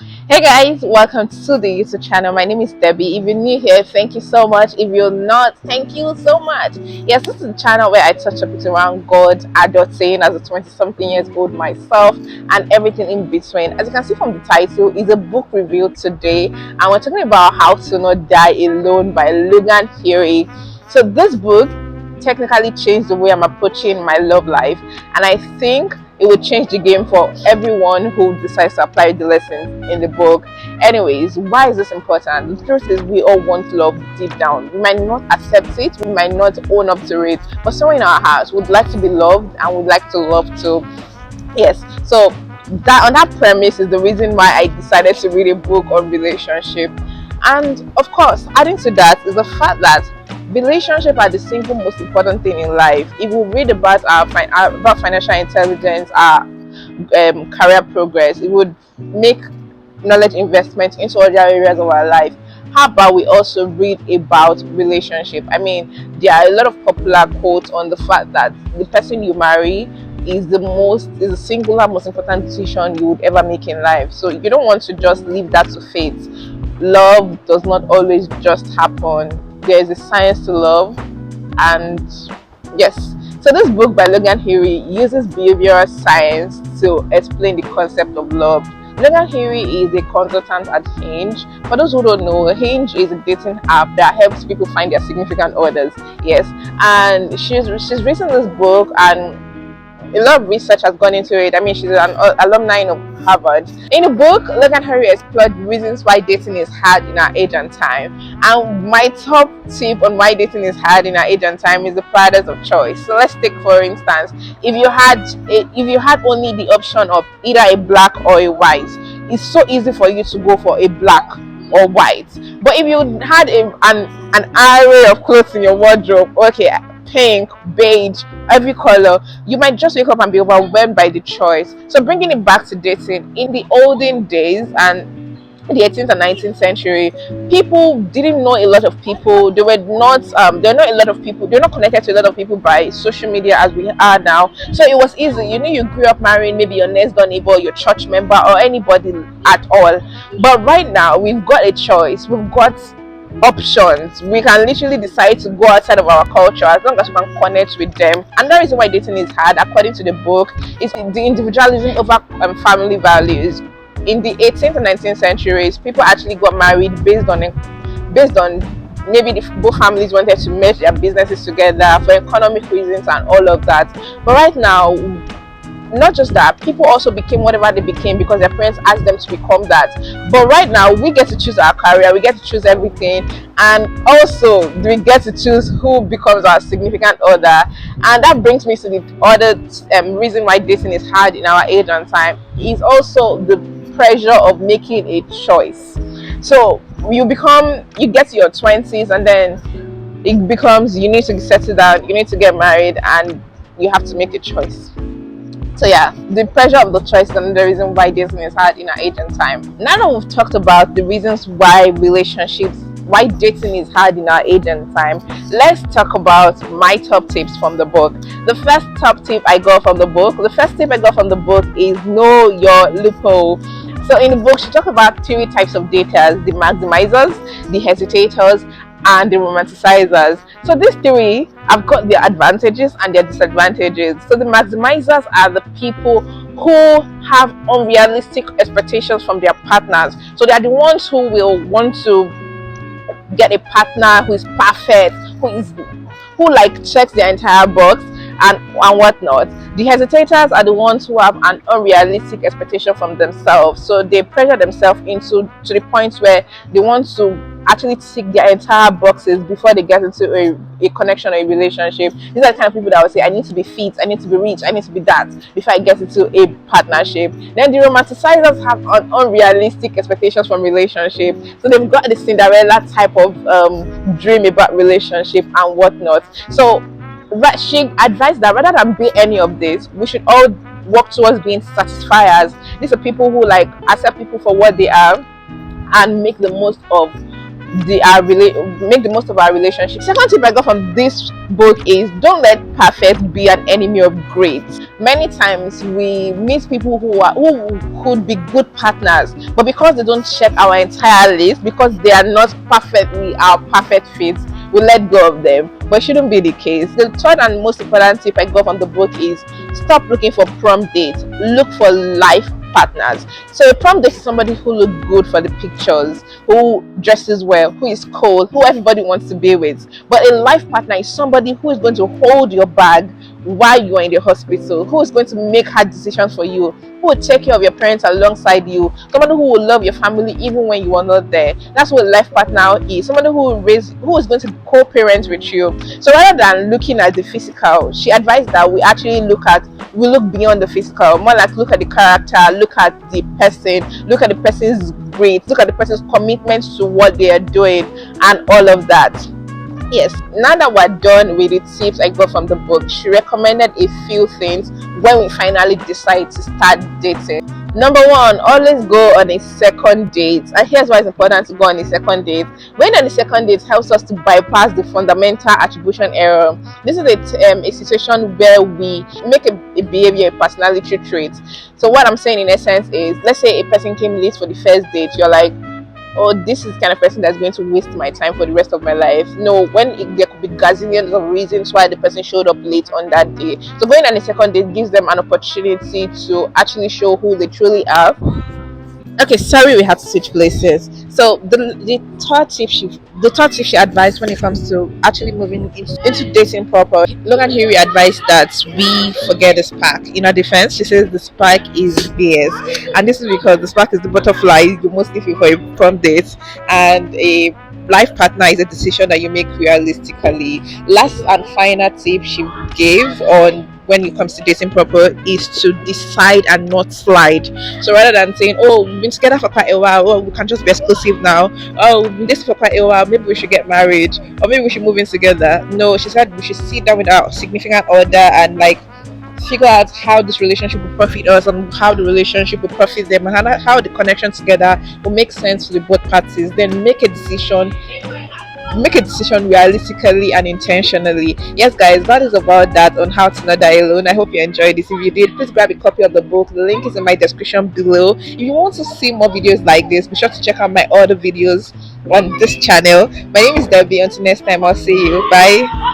Hey guys, welcome to the YouTube channel. My name is Debbie. If you're new here, thank you so much. If you're not, thank you so much. Yes, this is a channel where I touch topics around God, adulting as a 20-something years old myself, and everything in between. As you can see from the title, it's a book review today, and we're talking about How to Not Die Alone by Logan Hury. So this book technically changed the way I'm approaching my love life, and I think it will change the game for everyone who decides to apply the lessons in the book. Anyways, why is this important? The truth is, we all want love deep down. We might not accept it, we might not own up to it, but somewhere in our hearts would like to be loved and would like to love too. Yes, so that on that premise is the reason why I decided to read a book on relationship. And of course, adding to that is the fact that relationships are the single most important thing in life. If we read about about financial intelligence, our career progress, it would make knowledge investment into other areas of our life. How about we also read about relationship? I mean, there are a lot of popular quotes on the fact that the person you marry is the singular most important decision you would ever make in life. So you don't want to just leave that to fate. Love does not always just happen. There is a science to love, and yes. So this book by Logan Hury uses behavioral science to explain the concept of love. Logan Hury is a consultant at Hinge. For those who don't know, Hinge is a dating app that helps people find their significant others. Yes, and she's written this book, and a lot of research has gone into it. I mean, she's an alumni of Harvard. In the book, Logan Hury explored reasons why dating is hard in our age and time. And my top tip on why dating is hard in our age and time is the paradox of choice. So let's take, for instance, if you had only the option of either a black or a white, it's so easy for you to go for a black or white. But if you had an array of clothes in your wardrobe, okay, pink, beige, every color, you might just wake up and be overwhelmed by the choice. So bringing it back to dating, in the olden days and the 18th and 19th century, people didn't know a lot of people. They were not connected to a lot of people by social media as we are now. So it was easy. You grew up marrying maybe your next door neighbor, your church member, or anybody at all. But right now we've got a choice. We've got options. We can literally decide to go outside of our culture as long as we can connect with them. And the reason why dating is hard, according to the book, is the individualism over family values. In the 18th and 19th centuries, people actually got married based on maybe both families wanted to merge their businesses together for economic reasons and all of that. But right now, not just that, people also became whatever they became because their parents asked them to become that. But right now, we get to choose our career, we get to choose everything, and also we get to choose who becomes our significant other. And that brings me to the other reason why dating is hard in our age and time is also the pressure of making a choice. So you get to your 20s, and then it becomes you need to settle down, you need to get married, and you have to make a choice. So yeah, the pressure of the choice is another reason why dating is hard in our age and time. Now that we've talked about the reasons why dating is hard in our age and time, let's talk about my top tips from the book. The first tip I got from the book is know your loophole. So in the book, she talked about three types of daters: the maximizers, the hesitators, and the romanticizers. So these three have got their advantages and their disadvantages. So the maximizers are the people who have unrealistic expectations from their partners. So they are the ones who will want to get a partner who is perfect, who like checks their entire box and whatnot. The hesitators are the ones who have an unrealistic expectation from themselves. So they pressure themselves to the point where they want to actually tick their entire boxes before they get into a connection or a relationship. These are the kind of people that will say, I need to be fit, I need to be rich, I need to be that before I get into a partnership. Then the romanticizers have an unrealistic expectations from relationship. So they've got the Cinderella type of dream about relationship and whatnot. So she advised that rather than be any of this, we should all work towards being satisfiers. These are people who like accept people for what they are and make the most of make the most of our relationship. Second tip I got from this book is don't let perfect be an enemy of great. Many times we meet people who could be good partners, but because they don't check our entire list, because they are not perfectly our perfect fits, we let go of them. But it shouldn't be the case. The third and most important tip I got from the book is stop looking for prom dates. Look for life partners. So a prom date is somebody who looks good for the pictures, who dresses well, who is cool, who everybody wants to be with. But a life partner is somebody who is going to hold your bag while you are in the hospital, who is going to make hard decisions for you, who will take care of your parents alongside you, somebody who will love your family even when you are not there. That's what a life partner is. Somebody who is going to co-parent with you. So rather than looking at the physical, she advised that we actually we look beyond the physical, more like look at the character, look at the person, look at the person's grades, look at the person's commitment to what they are doing, and all of that. Yes, now that we're done with the tips I got from the book, she recommended a few things when we finally decide to start dating. Number one, always go on a second date. And here's why it's important to go on a second date. Going on a second date helps us to bypass the fundamental attribution error. This is a situation where we make a behavior a personality trait. So what I'm saying in essence is, let's say a person came late for the first date. You're like, oh, this is the kind of person that's going to waste my time for the rest of my life. No, there could be gazillions of reasons why the person showed up late on that day. So going on a second date gives them an opportunity to actually show who they truly are. Okay, sorry, we had to switch places. So the third tip she advised when it comes to actually moving into dating proper. Logan Huey advised that we forget the spark. In her defense, she says the spark is BS, and this is because the spark is the butterfly you mostly feel for a prom date, and a life partner is a decision that you make realistically. Last and final tip she gave on when it comes to dating proper is to decide and not slide. So rather than saying, oh, we've been together for quite a while, oh, we can just be exclusive now, oh, we've been dating for quite a while, maybe we should get married, or maybe we should move in together. No, she said we should sit down with our significant other and like figure out how this relationship will profit us and how the relationship will profit them and how the connection together will make sense to the both parties. Then make a decision realistically and intentionally. Yes, guys, that is about that on how to not die alone. I hope you enjoyed this. If you did, please grab a copy of the book. The link is in my description below. If you want to see more videos like this, be sure to check out my other videos on this channel. My name is Debbie. Until next time, I'll see you. Bye.